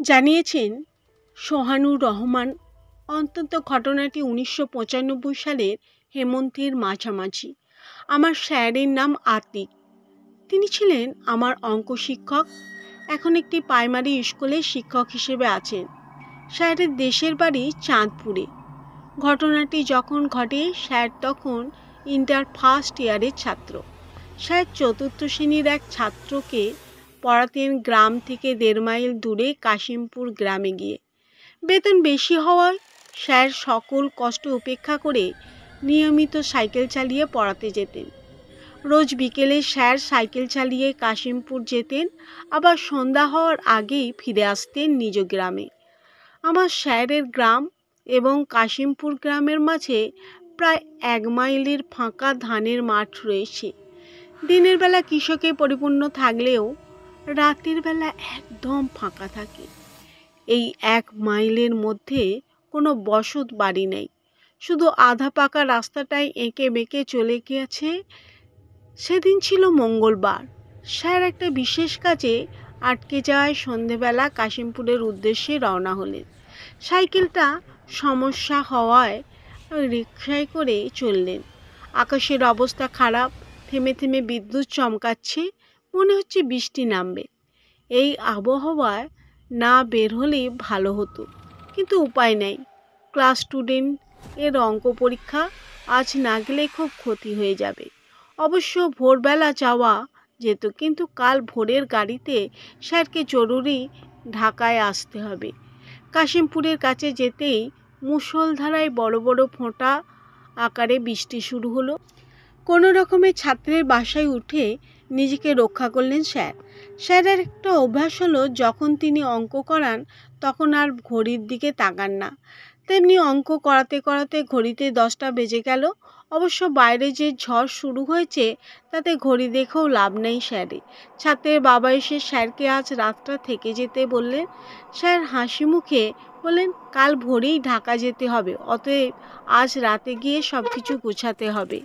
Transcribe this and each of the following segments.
জানিয়েছেন সোহানুর রহমান। অন্তত ঘটনাটি 1995 সালের হেমন্তের মাঝামাঝি। আমার স্যারের নাম আতিক। তিনি ছিলেন আমার অঙ্ক শিক্ষক। এখন একটি প্রাইমারি স্কুলে শিক্ষক হিসেবে আছেন। স্যারের দেশের বাড়ি চাঁদপুরে। ঘটনাটি যখন ঘটে স্যার তখন ইন্টার ফার্স্ট ইয়ারের ছাত্র। স্যার চতুর্থ শ্রেণীর এক ছাত্রকে পড়াতেন গ্রাম থেকে 1.5 মাইল দূরে কাশিমপুর গ্রামে গিয়ে। বেতন বেশি হওয়ায় স্যার সকল কষ্ট উপেক্ষা করে নিয়মিত সাইকেল চালিয়ে পড়াতে যেতেন। রোজ বিকেলে স্যার সাইকেল চালিয়ে কাশিমপুর যেতেন, আবার সন্ধ্যা হওয়ার আগেই ফিরে আসতেন নিজ গ্রামে। আমার স্যারের গ্রাম এবং কাশিমপুর গ্রামের মাঝে প্রায় 1 মাইলের ফাঁকা ধানের মাঠ রয়েছে। দিনের বেলা কৃষকে পরিপূর্ণ থাকলেও রাতের বেলা একদম ফাঁকা থাকে। এই 1 মাইলের মধ্যে কোনো বসত বাড়ি নেই, শুধু আধা পাকা রাস্তাটাই এঁকে বেঁকে চলে গিয়েছে। সেদিন ছিল মঙ্গলবার। স্যার একটা বিশেষ কাজে আটকে যাওয়ায় সন্ধেবেলা কাশিমপুরের উদ্দেশ্যে রওনা হলেন। সাইকেলটা সমস্যা হওয়ায় রিকশায় করে চললেন। আকাশের অবস্থা খারাপ, থেমে থেমে বিদ্যুৎ চমকাচ্ছে, মনে হচ্ছে বৃষ্টি নামবে। এই আবহাওয়ায় না বের হলেই ভালো হতো, কিন্তু উপায় নেই। ক্লাস স্টুডেন্ট এর অঙ্ক পরীক্ষা, আজ না গেলে খুব ক্ষতি হয়ে যাবে। অবশ্য ভোরবেলা যাওয়া যেত, কিন্তু কাল ভোরের গাড়িতে স্যারকে জরুরি ঢাকায় আসতে হবে। কাশিমপুরের কাছে যেতেই মুষলধারায় বড় বড় ফোঁটা আকারে বৃষ্টি শুরু হলো। কোনো রকমে ছাত্রের বাসায় উঠে নিজেকে রক্ষা করলেন স্যার। স্যারের একটা অভ্যাস হলো, যখন তিনি অঙ্ক করান তখন আর ঘড়ির দিকে তাকান না। তেমনি অঙ্ক করাতে করাতে ঘড়িতে 10টা বেজে গেল। অবশ্য বাইরে যে ঝড় শুরু হয়েছে তাতে ঘড়ি দেখেও লাভ নেই স্যারের। ছাত্রের বাবা এসে স্যারকে আজ রাতটা থেকে যেতে বললেন। স্যার হাসি মুখে বললেন, কাল ভোরেই ঢাকা যেতে হবে, অতএব আজ রাতে গিয়ে সব কিছু গুছাতে হবে।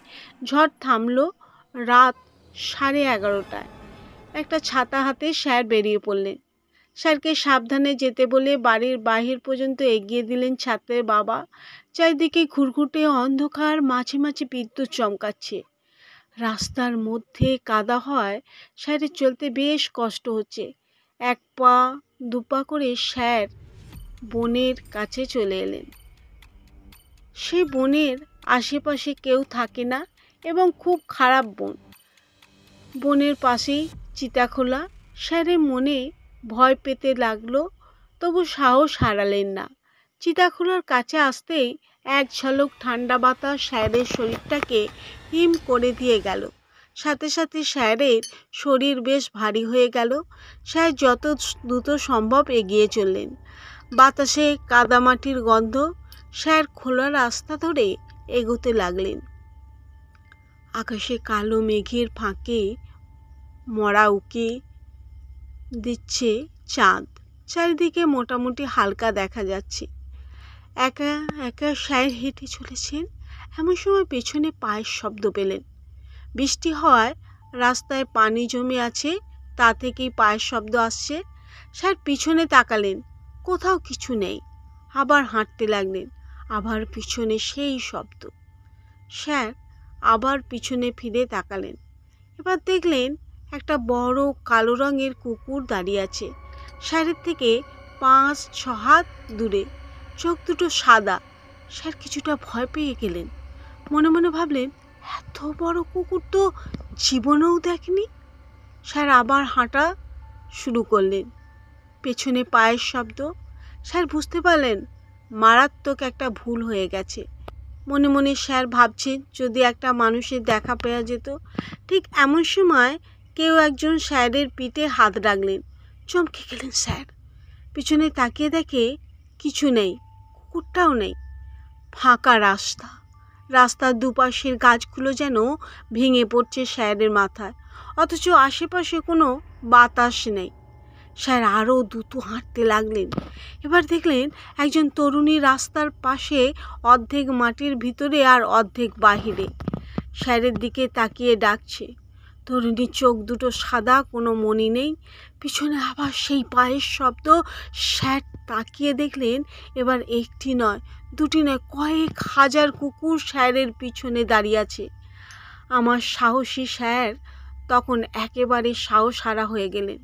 ঝড় থামলো রাত 11:30টায়। একটা ছাতা হাতে স্যার বেরিয়ে পড়লেন। স্যারকে সাবধানে যেতে বলে বাড়ির বাহির পর্যন্ত এগিয়ে দিলেন ছাত্রের বাবা। চারিদিকে ঘুরঘুটে অন্ধকার, মাঝে মাঝে বিদ্যুৎ চমকাচ্ছে। রাস্তার মধ্যে কাদা হয় স্যারের চলতে বেশ কষ্ট হচ্ছে। 1 পা 2 পা করে স্যার বনের কাছে চলে এলেন। সেই বনের আশেপাশে কেউ থাকে না এবং খুব খারাপ বন। বনের পাশেই চিতাখোলা। স্যারের মনে ভয় পেতে লাগলো, তবু সাহস হারালেন না। চিতাখোলার কাছে আসতেই এক ঝলক ঠান্ডা বাতাস স্যারের শরীরটাকে হিম করে দিয়ে গেল। সাথে সাথে স্যারের শরীর বেশ ভারী হয়ে গেল। স্যার যত দ্রুত সম্ভব এগিয়ে চললেন। বাতাসে কাদামাটির গন্ধ। স্যার খোলা রাস্তা ধরে এগোতে লাগলেন। আকাশে কালো মেঘের ফাঁকে মরা উকি দিচ্ছে চাঁদ। চারিদিকে মোটামুটি হালকা দেখা যাচ্ছে। একা একা স্যার হেঁটে চলেছেন। এমন সময় পেছনে পায়ের শব্দ পেলেন। বৃষ্টি হওয়ায় রাস্তায় পানি জমে আছে, তা থেকেই পায়ের শব্দ আসছে। স্যার পিছনে তাকালেন, কোথাও কিছু নেই। আবার হাঁটতে লাগলেন, আবার পিছনে সেই শব্দ। স্যার আবার পিছনে ফিরে তাকালেন। এবার দেখলেন একটা বড় কালো রঙের কুকুর দাঁড়িয়ে আছে স্যারের থেকে 5-6 হাত দূরে। চোখ দুটো সাদা। স্যার কিছুটা ভয় পেয়ে গেলেন। মনে মনে ভাবলেন, এত বড় কুকুর তো জীবনেও দেখেনি। স্যার আবার হাঁটা শুরু করলেন। পেছনে পায়ের শব্দ। স্যার বুঝতে পারলেন মারাত্মক একটা ভুল হয়ে গেছে। মনে মনে স্যার ভাবছেন, যদি একটা মানুষের দেখা পেয়ে যেত। ঠিক এমন সময় কেউ একজন স্যারের পিঠে হাত রাখলেন। চমকে গেলেন স্যার। পিছনে তাকিয়ে দেখে কিছু নেই, কুকুরটাও নেই। ফাঁকা রাস্তা। রাস্তার দুপাশের গাছগুলো যেন ভেঙে পড়ছে স্যারের মাথায়, অথচ আশেপাশে কোনো বাতাস নেই। স্যার আরও দ্রুত হাঁটতে লাগলেন। এবার দেখলেন একজন তরুণী রাস্তার পাশে, অর্ধেক মাটির ভিতরে আর অর্ধেক বাহিরে, স্যারের দিকে তাকিয়ে ডাকছে। তরুণীর চোখ দুটো সাদা, কোনো মনি নেই। পিছনে আবার সেই পায়ের শব্দ। স্যার তাকিয়ে দেখলেন এবার একটি নয়, দুটি নয়, কয়েক হাজার কুকুর স্যারের পিছনে দাঁড়িয়ে আছে। আমার সাহসী স্যার তখন একেবারে সাহস হারা হয়ে গেলেন।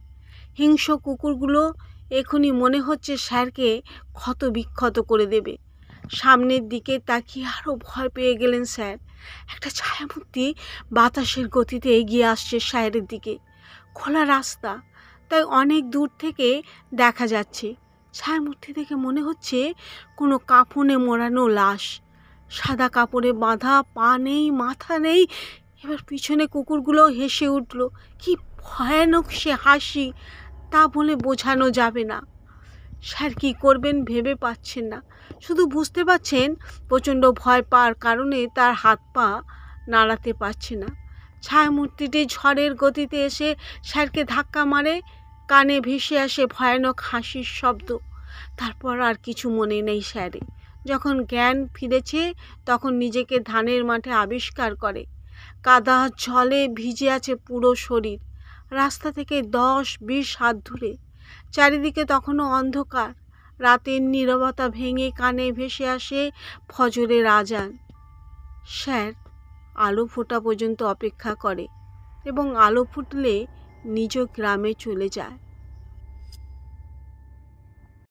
হিংস্র কুকুরগুলো এখনই মনে হচ্ছে স্যারকে ক্ষত বিক্ষত করে দেবে। সামনের দিকে তাকিয়ে আরও ভয় পেয়ে গেলেন স্যার। একটা ছায়ামূর্তি বাতাসের গতিতে এগিয়ে আসছে স্যারের দিকে। খোলা রাস্তা, তাই অনেক দূর থেকে দেখা যাচ্ছে। ছায়ামূর্তি দেখে মনে হচ্ছে কোনো কাফনে মোড়ানো লাশ, সাদা কাপড়ে বাঁধা, পা নেই, মাথা নেই। এবার পিছনে কুকুরগুলো হেসে উঠল। কি ভয়ানক সে হাসি, তা বলে বোঝানো যাবে না। স্যার কী করবেন ভেবে পাচ্ছেন না, শুধু বুঝতে পারছেন প্রচণ্ড ভয় পাওয়ার কারণে তার হাত পা নাড়াতে পারছে না। ছায়ামূর্তিটি ঝড়ের গতিতে এসে স্যারকে ধাক্কা মারে। কানে ভেসে আসে ভয়ানক হাসির শব্দ। তারপর আর কিছু মনে নেই স্যারে। যখন জ্ঞান ফিরেছে তখন নিজেকে ধানের মাঠে আবিষ্কার করে। কাদা জলে ভিজে আছে পুরো শরীর। রাস্তা থেকে 10-20 হাত দূরে। চারিদিকে তখনও অন্ধকার। রাতের নীরবতা ভেঙে কানে ভেসে আসে ফজরের আজান। স্যার আলো ফোটা পর্যন্ত অপেক্ষা করে এবং আলো ফুটলে নিজ গ্রামে চলে যায়।